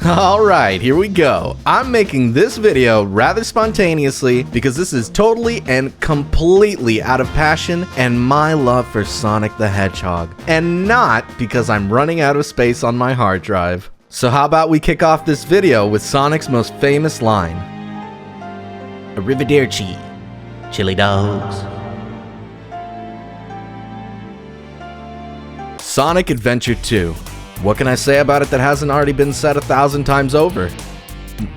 Alright, here we go. I'm making this video rather spontaneously because this is totally and completely out of passion and my love for Sonic the Hedgehog, and not because I'm running out of space on my hard drive. So how about we kick off this video with Sonic's most famous line. Arrivederci, chili dogs. Sonic Adventure 2. What can I say about it that hasn't already been said 1,000 times over?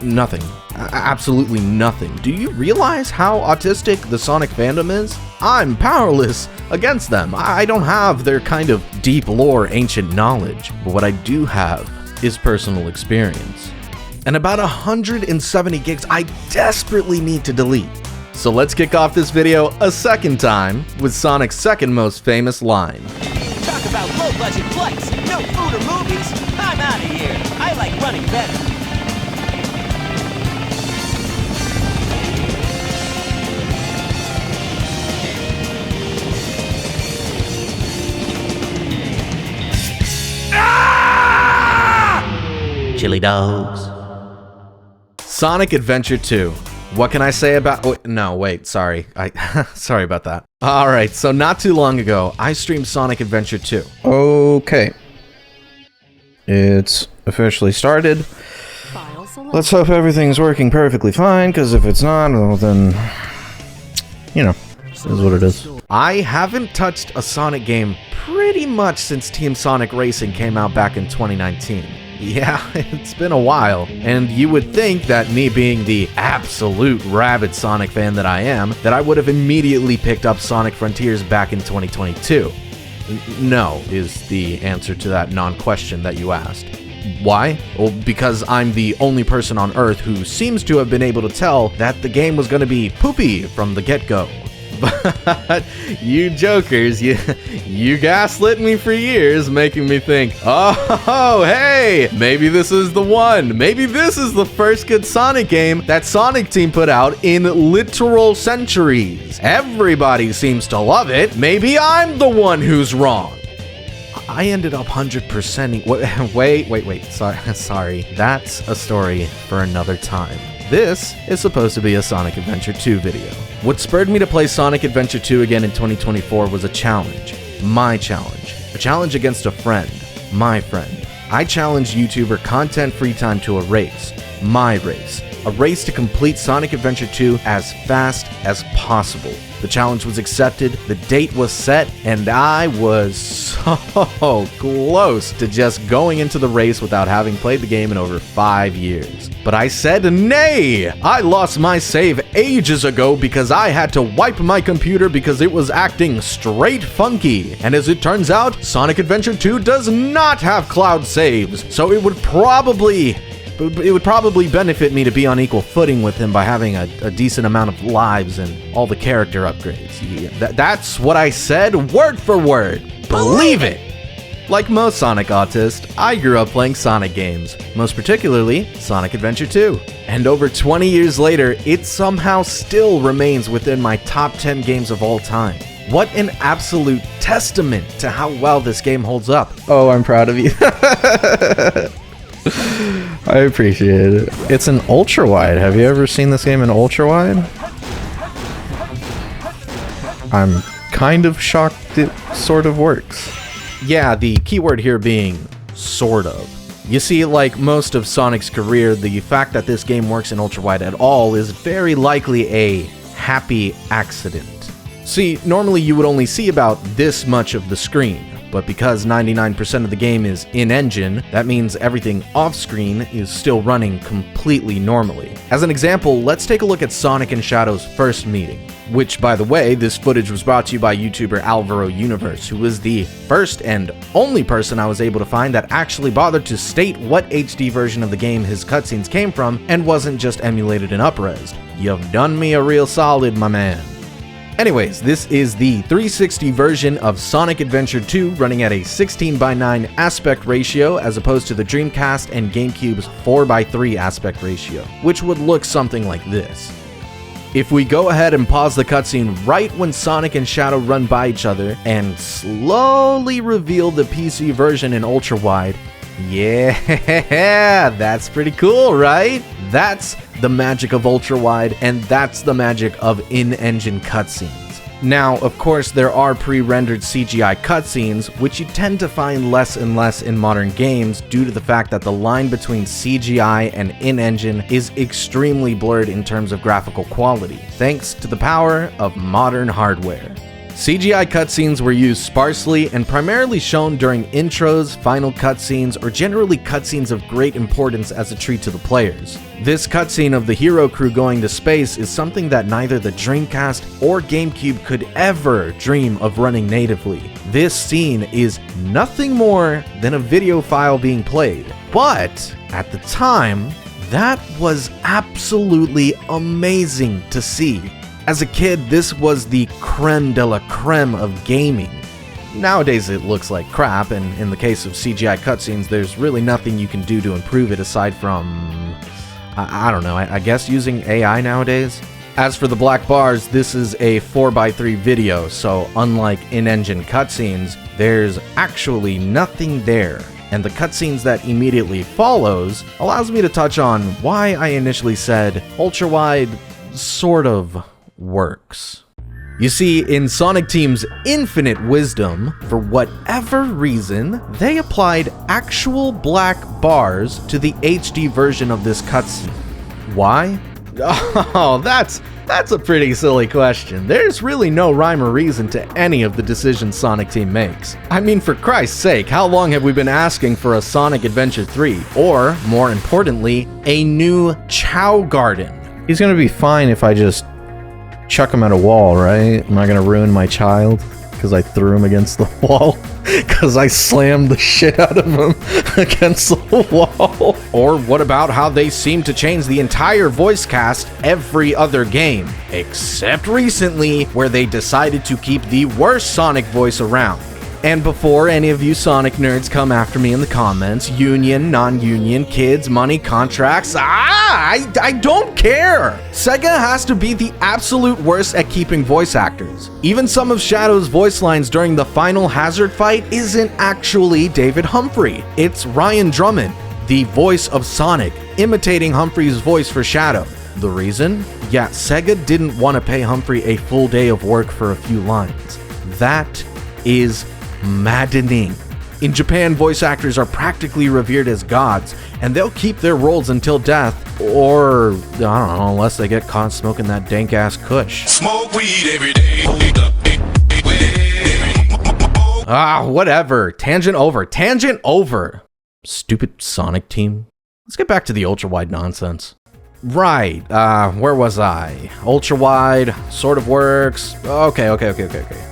Nothing. Absolutely nothing. Do you realize how autistic the Sonic fandom is? I'm powerless against them. I don't have their kind of deep lore ancient knowledge, but what I do have is personal experience. And about 170 gigs I desperately need to delete. So let's kick off this video a second time with Sonic's second most famous line. Talk about low-budget flights, no food or movies. I'm out of here. I like running better. Ah! Chili dogs. Sonic Adventure 2. What can I say about... Oh, no, wait, sorry. Sorry about that. Alright, so not too long ago, I streamed Sonic Adventure 2. Okay. It's officially started. Let's hope everything's working perfectly fine, because if it's not, well then... You know, it is what it is. I haven't touched a Sonic game pretty much since Team Sonic Racing came out back in 2019. Yeah, it's been a while, and you would think that me being the absolute rabid Sonic fan that I am, that I would have immediately picked up Sonic Frontiers back in 2022. No, is the answer to that non-question that you asked. Why? Well, because I'm the only person on Earth who seems to have been able to tell that the game was going to be poopy from the get-go. But you jokers, you gaslit me for years, making me think, oh, hey, maybe this is the one. Maybe this is the first good Sonic game that Sonic Team put out in literal centuries. Everybody seems to love it. Maybe I'm the one who's wrong. I ended up 100%ing. Wait. Sorry. That's a story for another time. This is supposed to be a Sonic Adventure 2 video. What spurred me to play Sonic Adventure 2 again in 2024 was a challenge. My challenge. A challenge against a friend. My friend. I challenged YouTuber Content Free Time to a race. My race. A race to complete Sonic Adventure 2 as fast as possible. The challenge was accepted, the date was set, and I was so close to just going into the race without having played the game in over 5 years. But I said nay! I lost my save ages ago because I had to wipe my computer because it was acting straight funky. And as it turns out, Sonic Adventure 2 does not have cloud saves, so it would probably benefit me to be on equal footing with him by having a decent amount of lives and all the character upgrades. Yeah, that's what I said, word for word. Believe it! Like most Sonic autists, I grew up playing Sonic games, most particularly Sonic Adventure 2. And over 20 years later, it somehow still remains within my top 10 games of all time. What an absolute testament to how well this game holds up. Oh, I'm proud of you. I appreciate it. It's an ultra wide. Have you ever seen this game in ultra wide? I'm kind of shocked it sort of works. Yeah, the keyword here being sort of. You see, like most of Sonic's career, the fact that this game works in ultra wide at all is very likely a happy accident. See, normally you would only see about this much of the screen. But because 99% of the game is in-engine, that means everything off-screen is still running completely normally. As an example, let's take a look at Sonic and Shadow's first meeting. Which, by the way, this footage was brought to you by YouTuber Alvaro Universe, who was the first and only person I was able to find that actually bothered to state what HD version of the game his cutscenes came from and wasn't just emulated and up-resed. You've done me a real solid, my man. Anyways, this is the 360 version of Sonic Adventure 2 running at a 16:9 aspect ratio as opposed to the Dreamcast and GameCube's 4:3 aspect ratio, which would look something like this. If we go ahead and pause the cutscene right when Sonic and Shadow run by each other and slowly reveal the PC version in ultra wide, Yeah, that's pretty cool, right? That's the magic of ultra-wide, and that's the magic of in-engine cutscenes. Now, of course, there are pre-rendered CGI cutscenes, which you tend to find less and less in modern games due to the fact that the line between CGI and in-engine is extremely blurred in terms of graphical quality, thanks to the power of modern hardware. CGI cutscenes were used sparsely and primarily shown during intros, final cutscenes, or generally cutscenes of great importance as a treat to the players. This cutscene of the hero crew going to space is something that neither the Dreamcast or GameCube could ever dream of running natively. This scene is nothing more than a video file being played, but at the time, that was absolutely amazing to see. As a kid, this was the creme de la creme of gaming. Nowadays it looks like crap, and in the case of CGI cutscenes, there's really nothing you can do to improve it aside from, I don't know, I guess using AI nowadays? As for the black bars, this is a 4x3 video, so unlike in-engine cutscenes, there's actually nothing there. And the cutscenes that immediately follows allows me to touch on why I initially said ultra-wide sort of works. You see, in Sonic Team's infinite wisdom, for whatever reason, they applied actual black bars to the HD version of this cutscene. Why? Oh, that's a pretty silly question. There's really no rhyme or reason to any of the decisions Sonic Team makes. I mean, for Christ's sake, how long have we been asking for a Sonic Adventure 3? Or, more importantly, a new Chow Garden? He's gonna be fine if I just chuck him at a wall, right? Am I gonna ruin my child because I threw him against the wall? Because I slammed the shit out of him against the wall? Or what about how they seem to change the entire voice cast every other game, except recently, where they decided to keep the worst Sonic voice around? And before any of you Sonic nerds come after me in the comments, union, non-union, kids, money, contracts, I don't care! Sega has to be the absolute worst at keeping voice actors. Even some of Shadow's voice lines during the final Hazard fight isn't actually David Humphrey. It's Ryan Drummond, the voice of Sonic, imitating Humphrey's voice for Shadow. The reason? Yeah, Sega didn't want to pay Humphrey a full day of work for a few lines. That is maddening. In Japan, voice actors are practically revered as gods, and they'll keep their roles until death, or, I don't know, unless they get caught smoking that dank-ass kush. Smoke weed every day. Whatever. Tangent over. Stupid Sonic Team. Let's get back to the ultra-wide nonsense. Right, where was I? Ultra-wide, sort of works. Okay.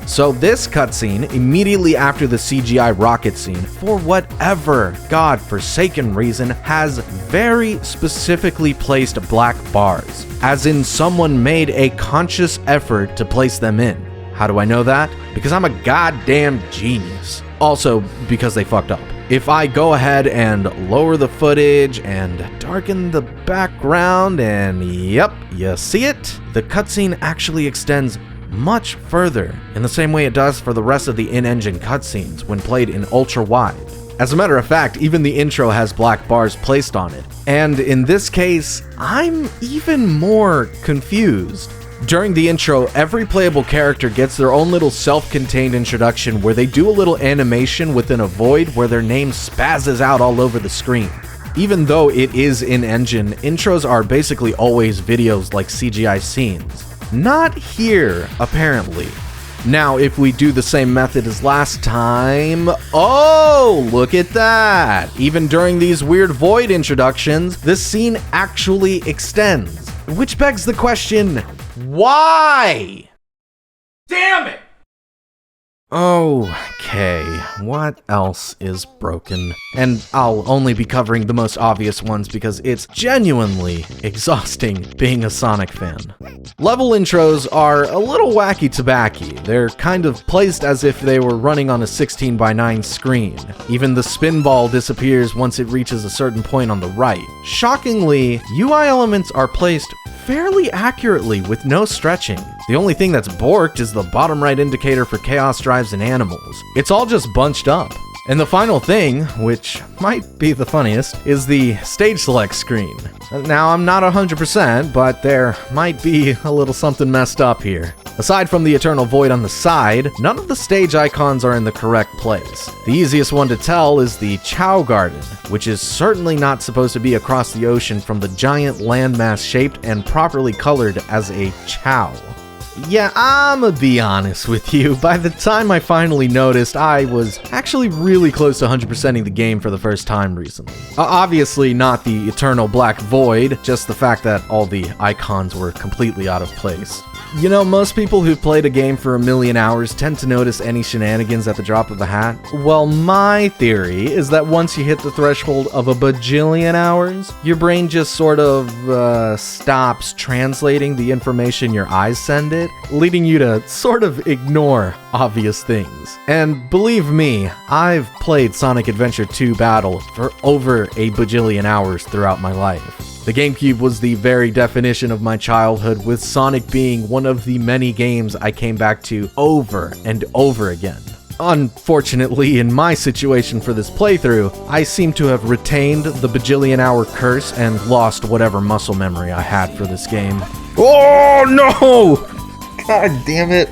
So this cutscene, immediately after the CGI rocket scene, for whatever godforsaken reason, has very specifically placed black bars. As in, someone made a conscious effort to place them in. How do I know that? Because I'm a goddamn genius. Also, because they fucked up. If I go ahead and lower the footage and darken the background and yep, you see it? The cutscene actually extends much further in the same way it does for the rest of the in-engine cutscenes when played in ultra-wide. As a matter of fact, even the intro has black bars placed on it. And in this case, I'm even more confused. During the intro, every playable character gets their own little self-contained introduction where they do a little animation within a void where their name spazzes out all over the screen. Even though it is in-engine, intros are basically always videos like CGI scenes. Not here, apparently. Now, if we do the same method as last time... Oh, look at that! Even during these weird void introductions, the scene actually extends. Which begs the question... Why? Damn it! Okay, what else is broken? And I'll only be covering the most obvious ones because it's genuinely exhausting being a Sonic fan. Level intros are a little wacky tobacky. They're kind of placed as if they were running on a 16:9 screen. Even the spin ball disappears once it reaches a certain point on the right. Shockingly, UI elements are placed fairly accurately with no stretching. The only thing that's borked is the bottom right indicator for chaos drives and animals. It's all just bunched up. And the final thing, which might be the funniest, is the stage select screen. Now, I'm not 100%, but there might be a little something messed up here. Aside from the eternal void on the side, none of the stage icons are in the correct place. The easiest one to tell is the Chow Garden, which is certainly not supposed to be across the ocean from the giant landmass shaped and properly colored as a chow. Yeah, I'ma be honest with you, by the time I finally noticed, I was actually really close to 100%ing the game for the first time recently. Obviously not the eternal black void, just the fact that all the icons were completely out of place. You know, most people who've played a game for a million hours tend to notice any shenanigans at the drop of a hat. Well, my theory is that once you hit the threshold of a bajillion hours, your brain just sort of stops translating the information your eyes send it, leading you to sort of ignore obvious things. And believe me, I've played Sonic Adventure 2 Battle for over a bajillion hours throughout my life. The GameCube was the very definition of my childhood, with Sonic being one of the many games I came back to over and over again. Unfortunately, in my situation for this playthrough, I seem to have retained the bajillion hour curse and lost whatever muscle memory I had for this game. Oh no! God damn it.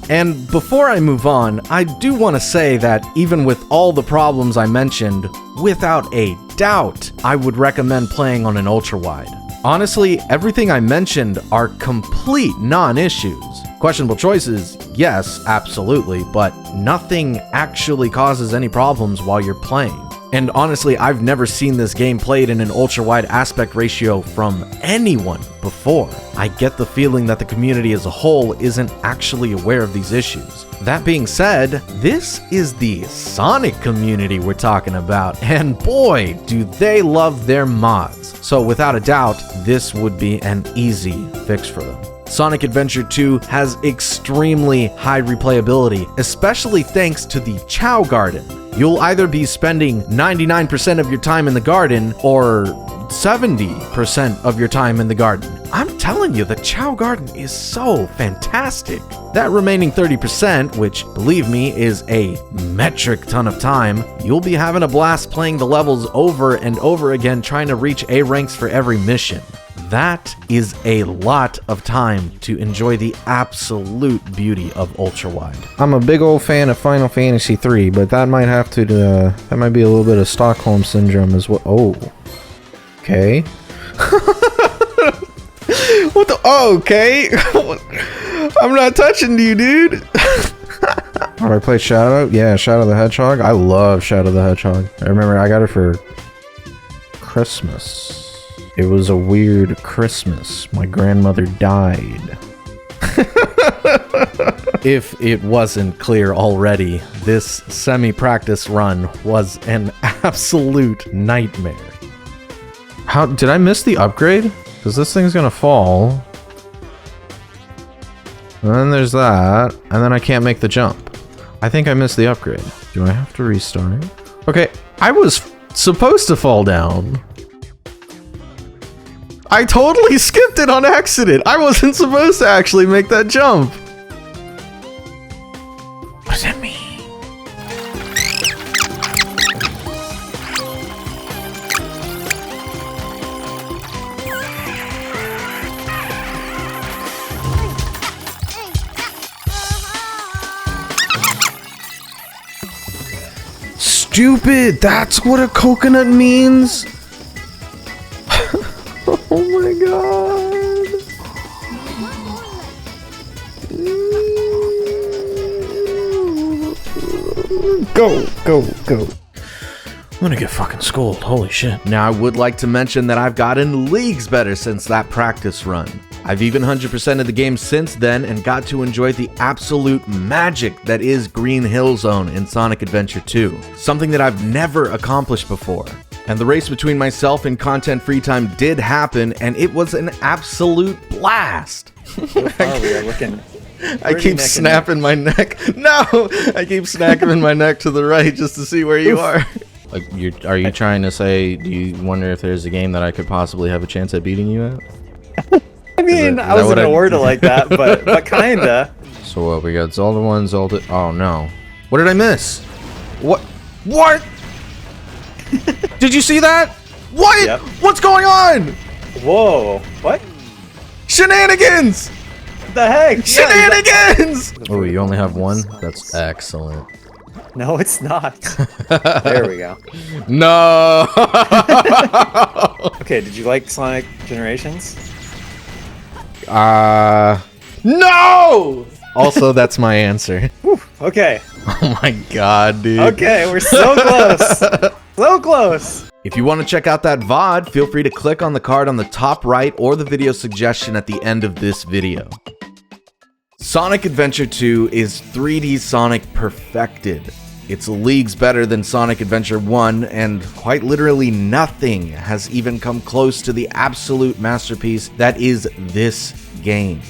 And before I move on, I do want to say that even with all the problems I mentioned, without a doubt, I would recommend playing on an ultra-wide. Honestly, everything I mentioned are complete non-issues. Questionable choices, yes, absolutely, but nothing actually causes any problems while you're playing. And honestly, I've never seen this game played in an ultra-wide aspect ratio from anyone before. I get the feeling that the community as a whole isn't actually aware of these issues. That being said, this is the Sonic community we're talking about, and boy, do they love their mods. So without a doubt, this would be an easy fix for them. Sonic Adventure 2 has extremely high replayability, especially thanks to the Chow Garden. You'll either be spending 99% of your time in the garden or 70% of your time in the garden. I'm telling you, the Chow Garden is so fantastic. That remaining 30%, which, believe me, is a metric ton of time, you'll be having a blast playing the levels over and over again trying to reach A ranks for every mission. That is a lot of time to enjoy the absolute beauty of ultra-wide. I'm a big old fan of Final Fantasy III, but that might have to, that might be a little bit of Stockholm Syndrome as well. Oh. Okay. What the? Oh, okay. I'm not touching you, dude. I play Shadow? Yeah, Shadow the Hedgehog. I love Shadow the Hedgehog. I remember I got it for Christmas. It was a weird Christmas. My grandmother died. If it wasn't clear already, this semi-practice run was an absolute nightmare. How did I miss the upgrade? Because this thing's gonna fall. And then there's that. And then I can't make the jump. I think I missed the upgrade. Do I have to restart? Okay, I was supposed to fall down. I totally skipped it on accident. I wasn't supposed to actually make that jump. What does that mean? Stupid! That's what a coconut means? Oh my god! Go, go, go. I'm gonna get fucking scolded, holy shit. Now I would like to mention that I've gotten leagues better since that practice run. I've even 100%ed the game since then and got to enjoy the absolute magic that is Green Hill Zone in Sonic Adventure 2. Something that I've never accomplished before. And the race between myself and Content Free Time did happen, and it was an absolute blast. So far we are looking. I keep snapping my neck. No! I keep snapping my neck to the right just to see where you are. Like, are you trying to say, do you wonder if there's a game that I could possibly have a chance at beating you at? I mean, I wasn't gonna word it like that, but kinda. So what, we got Zelda 1, Zelda... Oh no. What did I miss? What? What? Did you see that? What? Yep. What's going on? Whoa. What? Shenanigans! The heck? Shenanigans! Oh, you only have one? That's excellent. No, it's not. There we go. No! Okay, did you like Sonic Generations? No! Also, that's my answer. Whew, okay. Oh my god, dude. Okay, we're so close. So close. If you want to check out that VOD, feel free to click on the card on the top right or the video suggestion at the end of this video. Sonic Adventure 2 is 3D Sonic perfected. It's leagues better than Sonic Adventure 1, and quite literally nothing has even come close to the absolute masterpiece that is this game.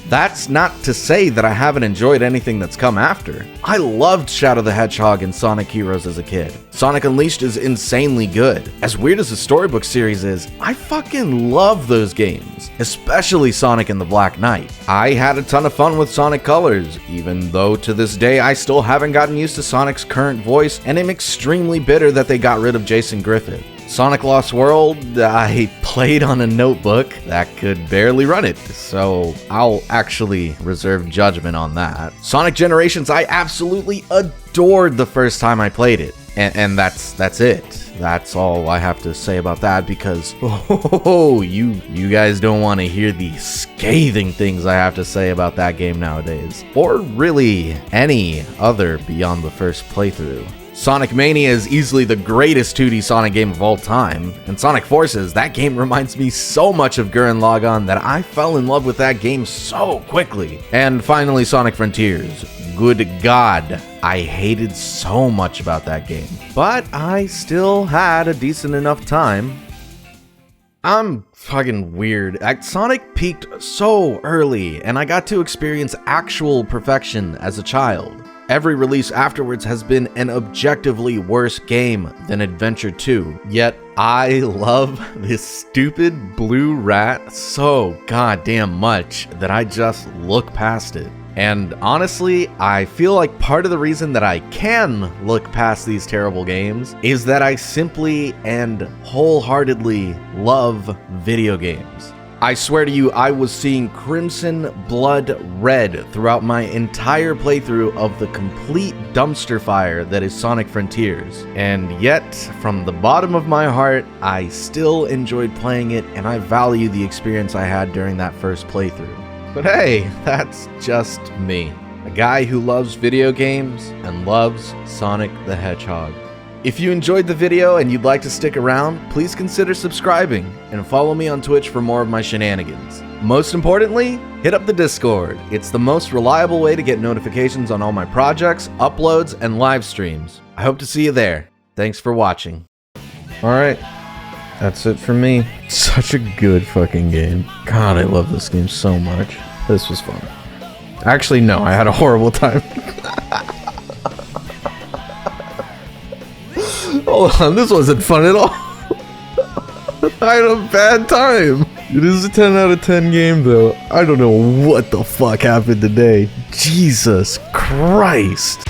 That's not to say that I haven't enjoyed anything that's come after. I loved Shadow the Hedgehog and Sonic Heroes as a kid. Sonic Unleashed is insanely good. As weird as the storybook series is, I fucking love those games, especially Sonic and the Black Knight. I had a ton of fun with Sonic Colors, even though to this day I still haven't gotten used to Sonic's current voice and am extremely bitter that they got rid of Jason Griffith. Sonic Lost World, I played on a notebook that could barely run it, so I'll actually reserve judgment on that. Sonic Generations, I absolutely adored the first time I played it, and that's it. That's all I have to say about that, because you guys don't want to hear the scathing things I have to say about that game nowadays, or really any other beyond the first playthrough. Sonic Mania is easily the greatest 2D Sonic game of all time, and Sonic Forces, that game reminds me so much of Gurren Lagann that I fell in love with that game so quickly. And finally, Sonic Frontiers. Good God, I hated so much about that game, but I still had a decent enough time. I'm fucking weird. Sonic peaked so early, and I got to experience actual perfection as a child. Every release afterwards has been an objectively worse game than Adventure 2, yet I love this stupid blue rat so goddamn much that I just look past it. And honestly, I feel like part of the reason that I can look past these terrible games is that I simply and wholeheartedly love video games. I swear to you, I was seeing crimson blood red throughout my entire playthrough of the complete dumpster fire that is Sonic Frontiers. And yet, from the bottom of my heart, I still enjoyed playing it, and I value the experience I had during that first playthrough. But hey, that's just me. A guy who loves video games and loves Sonic the Hedgehog. If you enjoyed the video and you'd like to stick around, please consider subscribing and follow me on Twitch for more of my shenanigans. Most importantly, hit up the Discord. It's the most reliable way to get notifications on all my projects, uploads, and live streams. I hope to see you there. Thanks for watching. Alright, that's it for me. Such a good fucking game. God, I love this game so much. This was fun. Actually, no, I had a horrible time. Hold on, this wasn't fun at all. I had a bad time. It is a 10 out of 10 game though. I don't know what the fuck happened today. Jesus Christ.